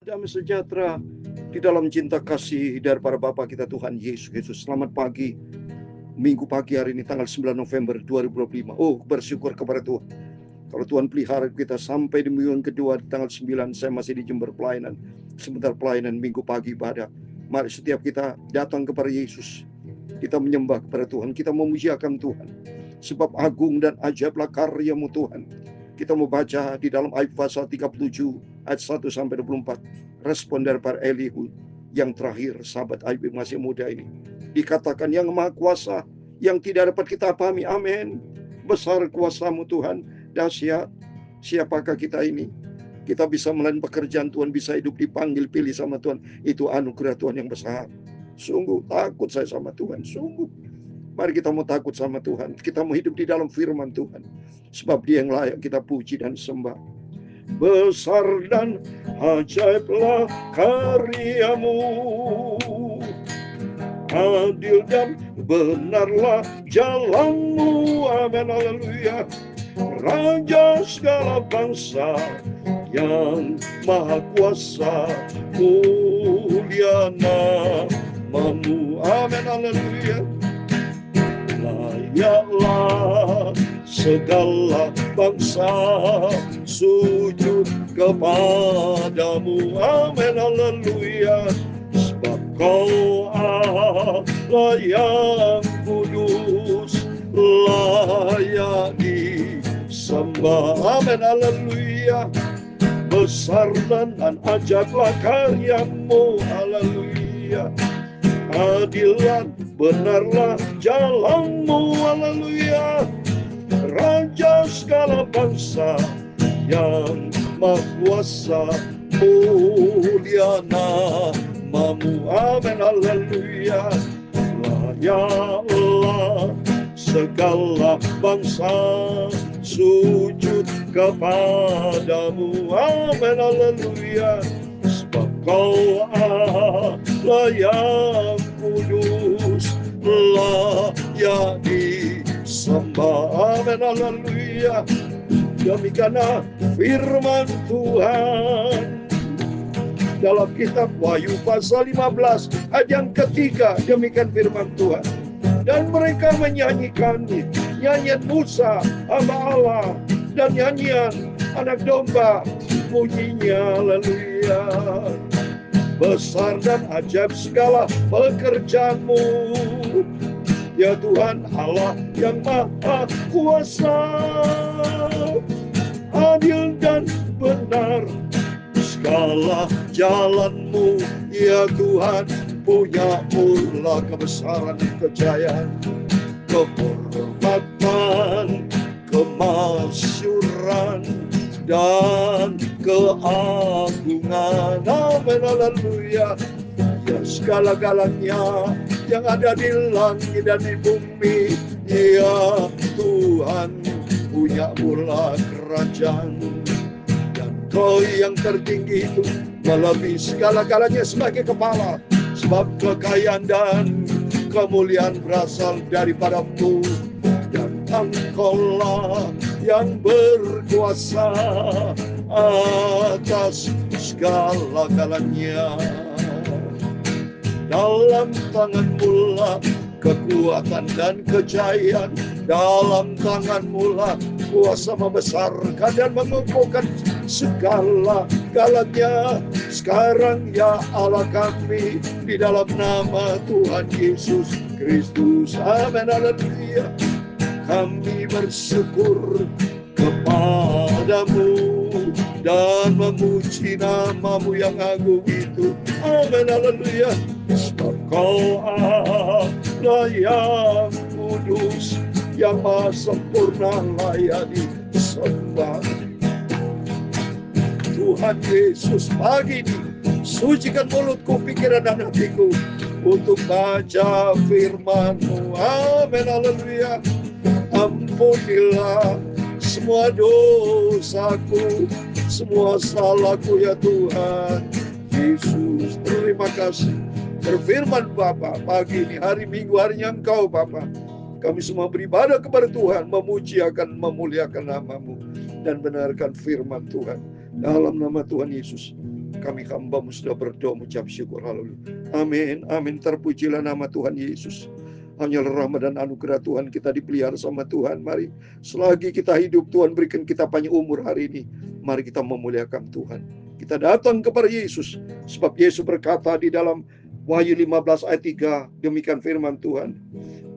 Damai sejahtera di dalam cinta kasih dari para Bapa kita Tuhan Yesus Kristus. Selamat pagi, Minggu pagi hari ini tanggal 9 November 2025. Oh, bersyukur kepada Tuhan. Kalau Tuhan pelihara kita sampai di minggu yang kedua tanggal 9, saya masih di Jember pelayanan. Sebentar pelayanan Minggu pagi ibadah. Mari setiap kita datang kepada Yesus. Kita menyembah kepada Tuhan, kita memujiakan Tuhan. Sebab agung dan ajaiblah karya-Mu Tuhan. Kita mau baca di dalam ayat pasal 37 ayat 1 sampai 24. Respon dari para Elihu yang terakhir, sahabat Ayub masih muda ini. Dikatakan yang maha kuasa, yang tidak dapat kita pahami. Amin. Besar kuasa-Mu Tuhan, dahsyat. Siapakah kita ini? Kita bisa melayani pekerjaan Tuhan, bisa hidup dipanggil, pilih sama Tuhan. Itu anugerah Tuhan yang besar. Sungguh takut saya sama Tuhan, sungguh. Mari kita mau takut sama Tuhan. Kita mau hidup di dalam firman Tuhan. Sebab Dia yang layak kita puji dan sembah. Besar dan ajaiblah karya-Mu, adil dan benarlah jalan-Mu. Amin, haleluya. Raja segala bangsa yang maha kuasa, mulia namamu. Amin, haleluya. Layaklah segala bangsa sujud kepadamu. Amin, haleluya. Sebab Kau Allah yang kudus, layak disembah. Amin, haleluya. Besar dan ajaiblah karya-Mu, haleluya. Adilan benarlah jalan-Mu, haleluya. Raja segala bangsa yang maha kuasa, mulia namamu. Amin, haleluya. Layaklah segala bangsa sujud kepadamu. Amin, haleluya. Sebab Kau Allah yang kudus, layak disembah. Amin, haleluya. Demikianlah firman Tuhan dalam kitab Wahyu pasal 15 ayat yang ketiga. Demikian firman Tuhan. Dan mereka menyanyikan nyanyian Musa hamba Allah dan nyanyian anak domba, pujinya, haleluya. Besar dan ajaib segala pekerjaan-Mu, ya Tuhan Allah yang maha kuasa. Adil dan benar segala jalan-Mu, ya Tuhan. Punya mula kebesaran, kejayaan, kehormatan, kemasyuran, dan keagungan. Amin, haleluya. Ya segala-galanya yang ada di langit dan di bumi, ya Tuhan, punya mula kerajaan. Dan Kau yang tertinggi itu melebihi segala-galanya sebagai kepala. Sebab kekayaan dan kemuliaan berasal daripada-Mu, dan Engkaulah yang berkuasa atas segala-galanya. Dalam tangan-Mu lah kekuatan dan kejayaan, dalam tangan-Mu lah kuasa membesarkan dan mengukuhkan segala-galanya. Sekarang ya Allah kami, di dalam nama Tuhan Yesus Kristus. Amin, haleluya. Kami bersyukur kepadamu dan memuji nama-Mu yang agung itu. Amin, haleluya. Sebab Kau Allah yang kudus, yang maha sempurna, layak disembah. Tuhan Yesus, pagi ini sucikan mulutku, pikiran dan hatiku untuk baca firman-Mu. Amin, haleluya. Ampunilah semua dosaku, semua salahku, ya Tuhan Yesus. Terima kasih. Berfirman Bapa pagi ini, hari Minggu, harinya Engkau Bapa. Kami semua beribadah kepada Tuhan, memuji akan memuliakan nama-Mu, dan benarkan firman Tuhan. Dalam nama Tuhan Yesus, Kami hamba-Mu sudah berdoa mengucap syukur. Haleluya. Amin. Amin. Terpujilah nama Tuhan Yesus. Hanyalah rahmat dan anugerah Tuhan kita dipelihara sama Tuhan. Mari selagi kita hidup, Tuhan berikan kita panjang umur hari ini. Mari kita memuliakan Tuhan. Kita datang kepada Yesus. Sebab Yesus berkata di dalam Wahyu 15 ayat 3. Demikian firman Tuhan.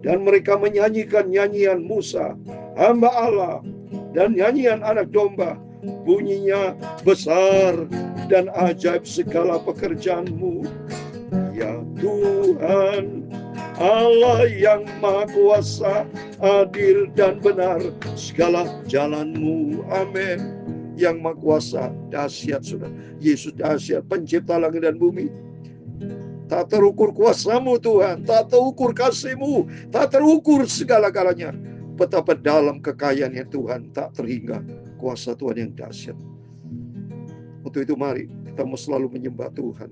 Dan mereka menyanyikan nyanyian Musa, hamba Allah, dan nyanyian anak domba. Bunyinya besar dan ajaib segala pekerjaan-Mu. Ya Tuhan, Allah yang Maha Kuasa, adil dan benar segala jalan-Mu. Amin. Yang Maha Kuasa, dahsyat Saudara. Yesus dahsyat, pencipta langit dan bumi. Tak terukur kuasa-Mu Tuhan, tak terukur kasih-Mu, tak terukur segala-galanya. Betapa dalam kekayaannya Tuhan, tak terhingga kuasa Tuhan yang dahsyat. Untuk itu mari kita mau selalu menyembah Tuhan.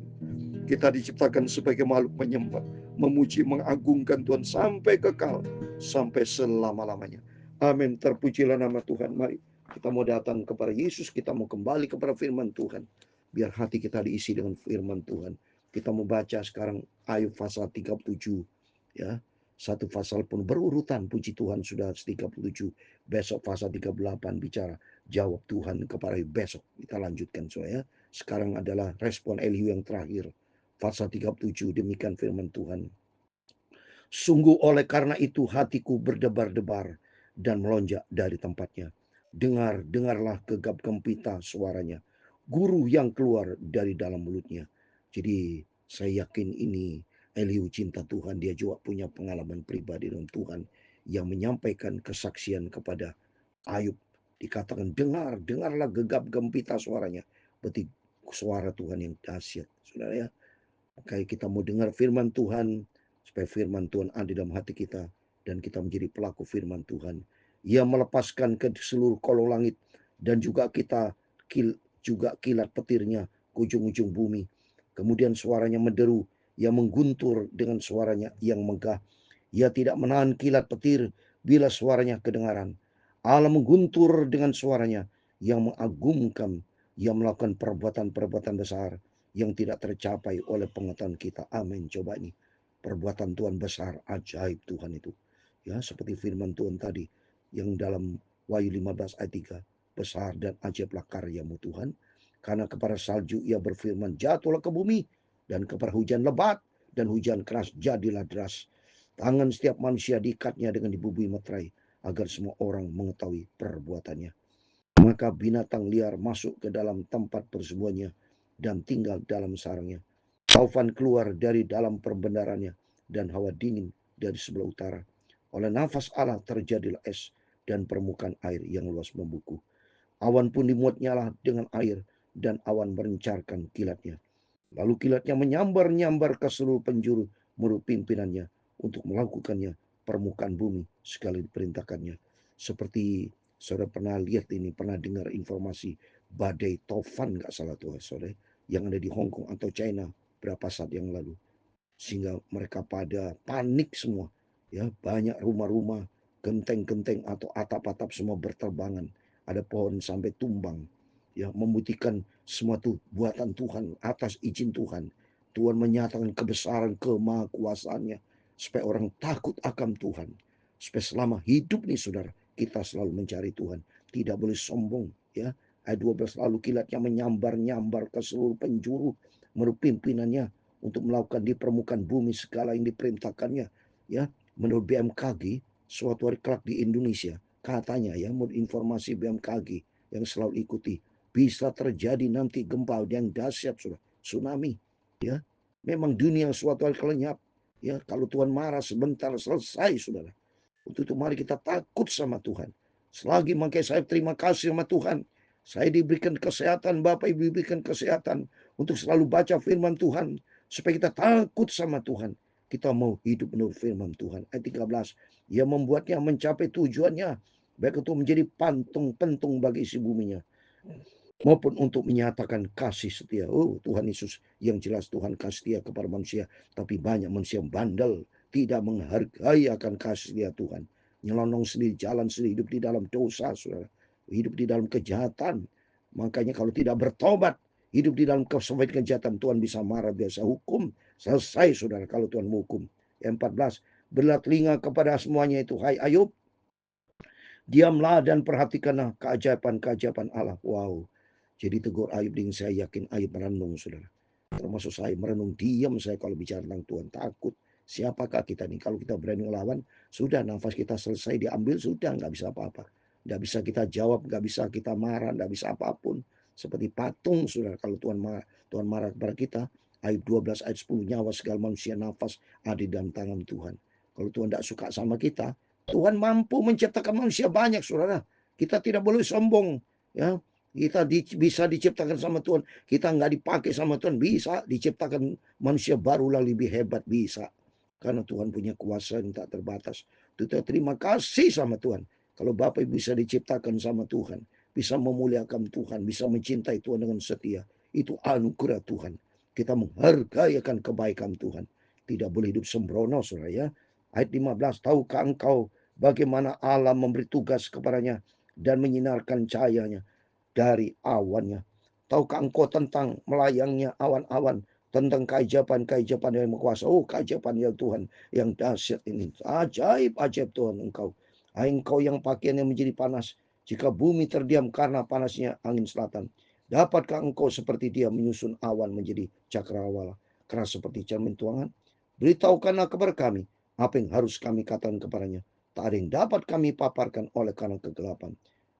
Kita diciptakan sebagai makhluk menyembah, memuji, mengagungkan Tuhan sampai kekal, sampai selama-lamanya. Amin. Terpujilah nama Tuhan. Mari kita mau datang kepada Yesus, kita mau kembali kepada firman Tuhan. Biar hati kita diisi dengan firman Tuhan. Kita mau baca sekarang Ayub pasal 37. Ya, satu pasal pun berurutan, puji Tuhan sudah 37. Besok pasal 38 bicara jawab Tuhan kepada Ayub. Besok kita lanjutkan soalnya. Sekarang adalah respon Elihu yang terakhir. Pasal 37, demikian firman Tuhan. Sungguh oleh karena itu hatiku berdebar-debar dan melonjak dari tempatnya. Dengarlah gegap gempita suaranya. Guru yang keluar dari dalam mulutnya. Jadi saya yakin ini Elihu cinta Tuhan. Dia juga punya pengalaman pribadi dengan Tuhan. Yang menyampaikan kesaksian kepada Ayub. Dikatakan dengarlah gegap gempita suaranya. Berarti suara Tuhan yang dahsyat. Saudara ya. Kayak kita mau dengar firman Tuhan. Supaya firman Tuhan ada dalam hati kita. Dan kita menjadi pelaku firman Tuhan. Ia melepaskan ke seluruh kolong langit. Dan juga kita juga kilat petirnya ke ujung-ujung bumi. Kemudian suaranya menderu. Ia mengguntur dengan suaranya yang megah. Ia tidak menahan kilat petir bila suaranya kedengaran. Allah mengguntur dengan suaranya yang mengagumkan. Ia melakukan perbuatan-perbuatan besar yang tidak tercapai oleh pengetahuan kita. Amin. Coba ini. Perbuatan Tuhan besar, ajaib Tuhan itu. Ya, seperti firman Tuhan tadi yang dalam Wahyu 15 ayat 3. Besar dan ajaiblah karya-Mu Tuhan. Karena kepada salju ia berfirman, jatuhlah ke bumi. Dan kepada hujan lebat dan hujan keras jadilah deras. Tangan setiap manusia diikatnya dengan dibubui meterai, agar semua orang mengetahui perbuatannya. Maka binatang liar masuk ke dalam tempat persembunyiannya dan tinggal dalam sarangnya. Taufan keluar dari dalam perbendarannya dan hawa dingin dari sebelah utara. Oleh nafas Allah terjadilah es dan permukaan air yang luas membeku. Awan pun dimuatnyalah dengan air dan awan merencarkan kilatnya. Lalu kilatnya menyambar-nyambar ke seluruh penjuru menurut pimpinannya untuk melakukannya permukaan bumi sekali diperintahkannya. Seperti saudara pernah lihat ini, pernah dengar informasi badai Taufan nggak salah tuh saudara, yang ada di Hong Kong atau China berapa saat yang lalu. Sehingga mereka pada panik semua. Ya, banyak rumah-rumah, genteng-genteng atau atap-atap semua berterbangan. Ada pohon sampai tumbang. Ya, membuktikan semua itu buatan Tuhan atas izin Tuhan. Tuhan menyatakan kebesaran kemahakuasaannya supaya orang takut akan Tuhan. Supaya selama hidup nih saudara, kita selalu mencari Tuhan. Tidak boleh sombong. Ya, ayat 12, lalu kilatnya menyambar-nyambar ke seluruh penjuru menurut pimpinannya untuk melakukan di permukaan bumi segala yang diperintahkannya. Ya, menurut BMKG, suatu hari kelak di Indonesia, katanya ya, menurut informasi BMKG yang selalu ikuti, bisa terjadi nanti gempa yang dahsyat, sudah tsunami. Ya, memang dunia suatu hari kelenyap. Ya, kalau Tuhan marah sebentar selesai, saudara. Untuk itu mari kita takut sama Tuhan. Selagi makanya saya terima kasih sama Tuhan. Saya diberikan kesehatan, Bapak Ibu diberikan kesehatan untuk selalu baca firman Tuhan. Supaya kita takut sama Tuhan. Kita mau hidup menurut firman Tuhan. Ayat 13. Ia membuatnya mencapai tujuannya. Baik itu menjadi pentung bagi isi buminya. Maupun untuk menyatakan kasih setia. Oh, Tuhan Yesus yang jelas Tuhan kasih setia kepada manusia. Tapi banyak manusia yang bandel. Tidak menghargai akan kasih setia Tuhan. Nyelonong sendiri, jalan sendiri, hidup di dalam dosa, saudara. Hidup di dalam kejahatan. Makanya kalau tidak bertobat, hidup di dalam kejahatan, Tuhan bisa marah, biasa hukum. Selesai saudara kalau Tuhan menghukum. Yang 14, berilah telinga kepada semuanya itu, hai Ayub, diamlah dan perhatikanlah keajaiban-keajaiban Allah. Wow. Jadi tegur Ayub dengan saya yakin Ayub merenung saudara. Termasuk saya merenung, diam saya kalau bicara tentang Tuhan. Takut. Siapakah kita nih? Kalau kita berani melawan, sudah nafas kita selesai diambil, sudah nggak bisa apa-apa. Nggak bisa kita jawab, nggak bisa kita marah, nggak bisa apapun. Seperti patung saudara, kalau Tuhan marah kepada kita. Ayub 12 ayat 10, nyawa segala manusia nafas ada di dalam tangan Tuhan. Kalau Tuhan tidak suka sama kita, Tuhan mampu menciptakan manusia banyak saudara. Kita tidak boleh sombong. Ya, kita bisa diciptakan sama Tuhan. Kita nggak dipakai sama Tuhan, bisa diciptakan manusia baru lebih hebat, bisa. Karena Tuhan punya kuasa yang tak terbatas. Kita terima kasih sama Tuhan. Kalau Bapak Ibu bisa diciptakan sama Tuhan, bisa memuliakan Tuhan, bisa mencintai Tuhan dengan setia, itu anugerah Tuhan. Kita menghargai akan kebaikan Tuhan. Tidak boleh hidup sembrono saudara ya. Ayat 15, tahukah engkau bagaimana Allah memberi tugas kepadanya dan menyinarkan cahayanya dari awannya? Tahukah engkau tentang melayangnya awan-awan, tentang keajaiban-keajaiban yang berkuasa? Oh, keajaiban ya Tuhan yang dahsyat ini. Ajaib-ajaib Tuhan engkau. Engkau yang pakaiannya menjadi panas, jika bumi terdiam karena panasnya angin selatan. Dapatkah engkau seperti dia menyusun awan menjadi cakrawala, keras seperti cermin tuangan? Beritahukanlah kepada kami apa yang harus kami katakan kepadanya. Tak ada yang dapat kami paparkan oleh karena kegelapan.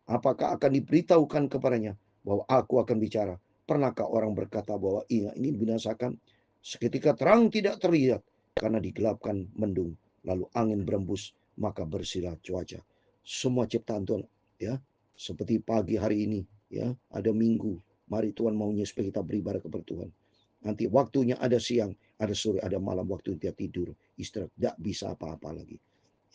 Apakah akan diberitahukan kepadanya bahwa aku akan bicara? Pernahkah orang berkata bahwa ini dibinasakan? Seketika terang tidak terlihat karena digelapkan mendung. Lalu angin berembus, maka bersihlah cuaca. Semua ciptaan Tuhan ya, seperti pagi hari ini ya, ada minggu. Mari Tuhan maunya supaya kita beribadah kepada Tuhan. Nanti waktunya ada siang, ada sore, ada malam, waktu dia tidur, istirahat, tidak bisa apa-apa lagi.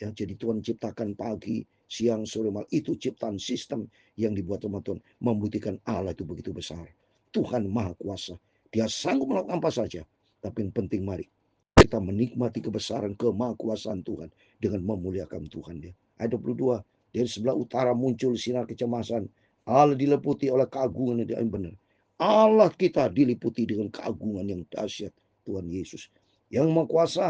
Ya, jadi Tuhan ciptakan pagi, siang, sore, malam. Itu ciptaan sistem yang dibuat sama Tuhan. Membuktikan Allah itu begitu besar. Tuhan Maha Kuasa. Dia sanggup melakukan apa saja. Tapi yang penting mari kita menikmati kebesaran kemahakuasaan Tuhan dengan memuliakan Tuhan. Ya. Ayat 22, dari sebelah utara muncul sinar kecemasan. Allah diliputi oleh keagungan yang benar. Allah kita diliputi dengan keagungan yang dahsyat Tuhan Yesus. Yang Maha Kuasa,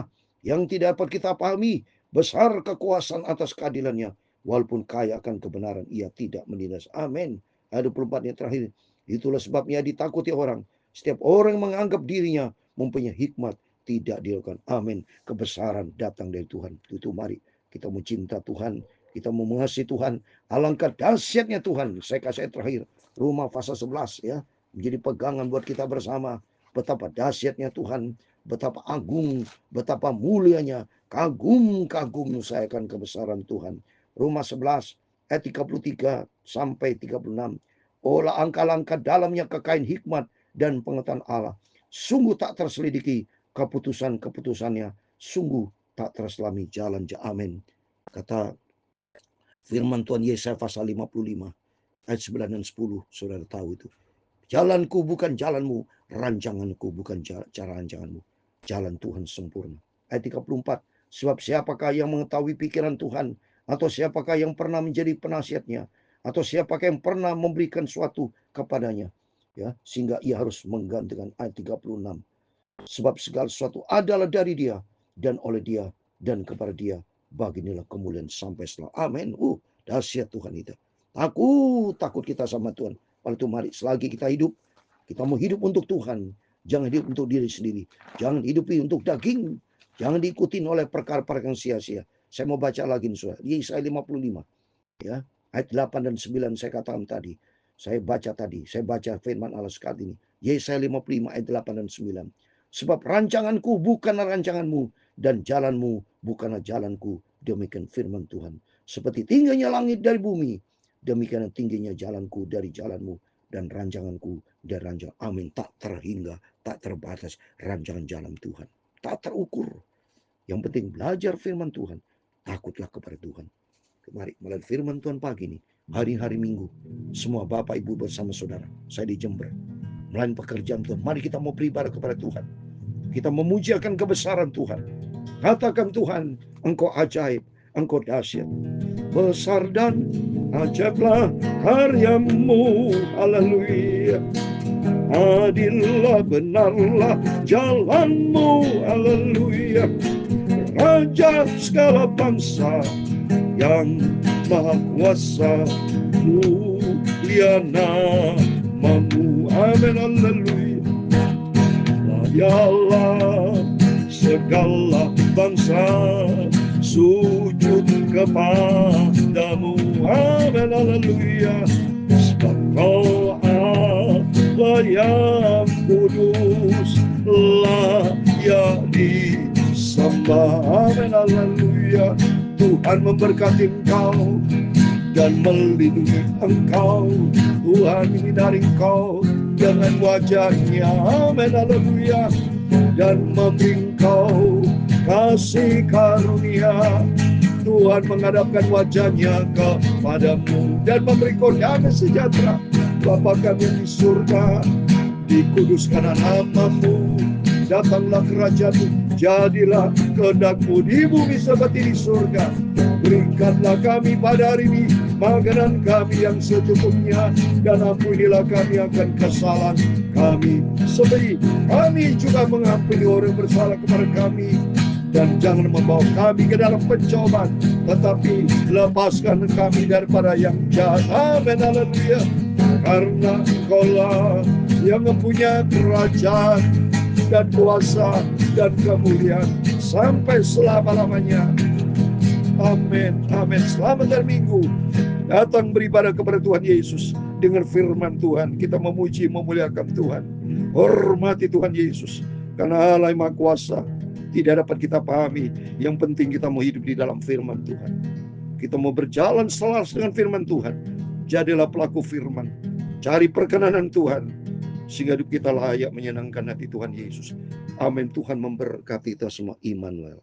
yang tidak dapat kita pahami. Besar kekuasaan atas keadilannya. Walaupun kaya akan kebenaran, ia tidak menindas. Amin. Ayat 24 yang terakhir. Itulah sebabnya ditakuti orang. Setiap orang menganggap dirinya mempunyai hikmat, tidak dilakukan. Amin. Kebesaran datang dari Tuhan. Itu mari kita mencinta Tuhan. Kita mengasihi Tuhan. Alangkah dahsyatnya Tuhan. Saya kasih ayat terakhir. Roma pasal 11 ya. Menjadi pegangan buat kita bersama. Betapa dahsyatnya Tuhan. Betapa agung. Betapa mulianya. Kagum saya akan kebesaran Tuhan. Roma 11 ayat 33 sampai 36. Olah langkah-langkah dalamnya kekayaan hikmat dan pengetahuan Allah. Sungguh tak terselidiki keputusan-keputusannya. Sungguh tak terselami jalan. Amin. Kata firman Tuhan Yesaya pasal 55 ayat 9 dan 10. Saudara tahu itu. Jalanku bukan jalanmu, rancanganku bukan cara rancanganmu. Jalan Tuhan sempurna. Ayat 34. Sebab siapakah yang mengetahui pikiran Tuhan? Atau siapakah yang pernah menjadi penasihatnya? Atau siapakah yang pernah memberikan suatu kepadanya? Ya, sehingga ia harus menggantikan. Ayat 36. Sebab segala sesuatu adalah dari dia, dan oleh dia, dan kepada dia. Bagilah kemuliaan sampai setelah. Amin. Dahsyat Tuhan itu. Takut kita sama Tuhan. Oleh itu mari, selagi kita hidup, kita mau hidup untuk Tuhan. Jangan hidup untuk diri sendiri. Jangan hidup untuk daging. Jangan diikuti oleh perkara-perkara yang sia-sia. Saya mau baca lagi nih, saudara. Yesaya 55. Ya, ayat 8 dan 9 saya katakan tadi. Saya baca firman Allah sekali ini. Yesaya 55 ayat 8 dan 9. Sebab rancanganku bukanlah rancanganmu, dan jalanmu bukanlah jalanku. Demikian firman Tuhan. Seperti tingginya langit dari bumi, demikian tingginya jalanku dari jalanmu, dan rancanganku dari rancangan. Amin. Tak terhingga, tak terbatas rancangan jalan Tuhan. Tak terukur. Yang penting belajar firman Tuhan. Takutlah kepada Tuhan. Mari melalui firman Tuhan pagi ini, hari-hari Minggu, semua Bapak Ibu bersama saudara, saya di Jember, melalui pekerjaan Tuhan. Mari kita mau beribadah kepada Tuhan. Kita memujiakan kebesaran Tuhan. Katakan Tuhan, Engkau ajaib, Engkau dahsyat. Besar dan ajaiblah karyamu. Haleluya. adillah, benarlah jalanmu, haleluya. Raja segala bangsa yang maha kuasa, mulia namamu, amin, haleluya. Layalah segala bangsa sujud kepadamu, amin, haleluya. Sebab kau Allah yang kudus, layak disembah, amin, haleluya. Tuhan memberkati engkau dan melindungi engkau. Tuhan menghindari engkau dengan wajahnya, amin, haleluya, dan memberi engkau kasih karunia. Tuhan menghadapkan wajahnya kepadamu dan memberi kau damai sejahtera. Bapa kami yang di surga, dikuduskanlah namamu, datanglah kerajaanmu, jadilah kehendakmu di bumi seperti di surga. Berikanlah kami pada hari ini makanan kami yang secukupnya, dan ampunilah kami akan kesalahan kami, seperti kami juga mengampuni orang yang bersalah kepada kami. Dan jangan membawa kami ke dalam pencobaan, tetapi lepaskan kami daripada yang jahat, amin, haleluya. Karena Engkaulah yang mempunyai kerajaan dan kuasa dan kemuliaan sampai selama-lamanya, amin, amin. Selamat hari Minggu, datang beribadah kepada Tuhan Yesus dengan firman Tuhan. Kita memuji, memuliakan Tuhan, hormati Tuhan Yesus, karena Allah yang Maha Kuasa tidak dapat kita pahami. Yang penting kita mau hidup di dalam firman Tuhan. Kita mau berjalan selaras dengan firman Tuhan. Jadilah pelaku firman, cari perkenanan Tuhan, sehingga hidup kita layak menyenangkan hati Tuhan Yesus. Amin. Tuhan memberkati kita semua. Immanuel.